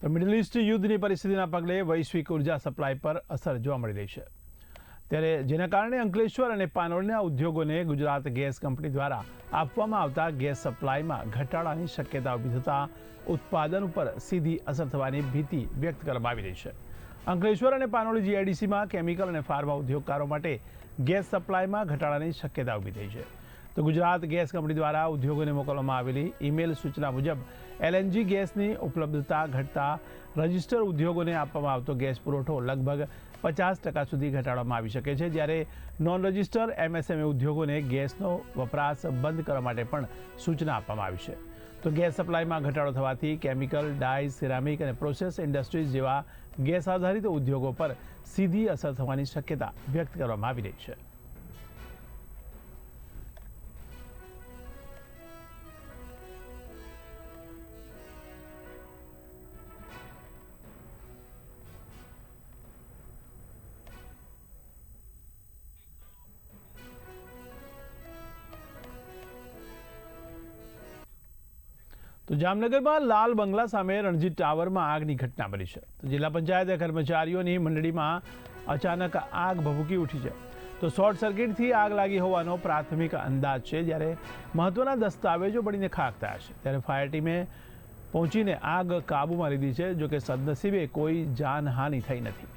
તો middle east યુદ્ધની પરિસ્થિતિના પગલે વૈશ્વિક ઉર્જા સપ્લાય પર અસર જોવા મળી રહી છે, ત્યારે જેના કારણે અંકલેશ્વર અને પાનોળના ઉદ્યોગોને ગુજરાત ગેસ કંપની દ્વારા આપવામાં આવતા ગેસ સપ્લાયમાં ઘટાડાની શક્યતા ઊભી થતાં ઉત્પાદન ઉપર સીધી અસર થવાની ભીતિ વ્યક્ત કરવામાં આવી રહી છે. અંકલેશ્વર અને પાનોળી જીઆઈડીસીમાં કેમિકલ અને ફાર્મા ઉદ્યોગકારો માટે ગેસ સપ્લાયમાં ઘટાડાની શક્યતા ઊભી થઈ છે. તો ગુજરાત ગેસ કંપની દ્વારા ઉદ્યોગોને મોકલવામાં આવેલી ઈમેલ સૂચના મુજબ એલએનજી ગેસની ઉપલબ્ધતા ઘટતા રજિસ્ટર ઉદ્યોગોને આપવામાં આવતો ગેસ પુરવઠો લગભગ 50% સુધી ઘટાડવામાં આવી શકે છે, જ્યારે નોન રજિસ્ટર એમએસએમઈ ઉદ્યોગોને ગેસનો વપરાશ બંધ કરવા માટે પણ સૂચના આપવામાં આવી છે. તો ગેસ સપ્લાયમાં ઘટાડો થવાથી કેમિકલ, ડાય, સિરામિક અને પ્રોસેસ ઇન્ડસ્ટ્રીઝ જેવા ગેસ આધારિત ઉદ્યોગો પર સીધી અસર થવાની શક્યતા વ્યક્ત કરવામાં આવી રહી છે. તો જામનગરમાં લાલ બંગલા સામે રણજીત ટાવરમાં આગની ઘટના બની છે. તો જિલ્લા પંચાયત કર્મચારીઓની મંડળીમાં અચાનક આગ ભભૂકી ઉઠી છે. તો શોર્ટ સર્કિટથી આગ લાગી હોવાનો પ્રાથમિક અંદાજ છે, જ્યારે મહત્વના દસ્તાવેજો બળીને ખાખ થયા છે. ત્યારે ફાયર ટીમે પહોંચીને આગ કાબૂમાં લીધી છે, જોકે સદનસીબે કોઈ જાનહાનિ થઈ નથી.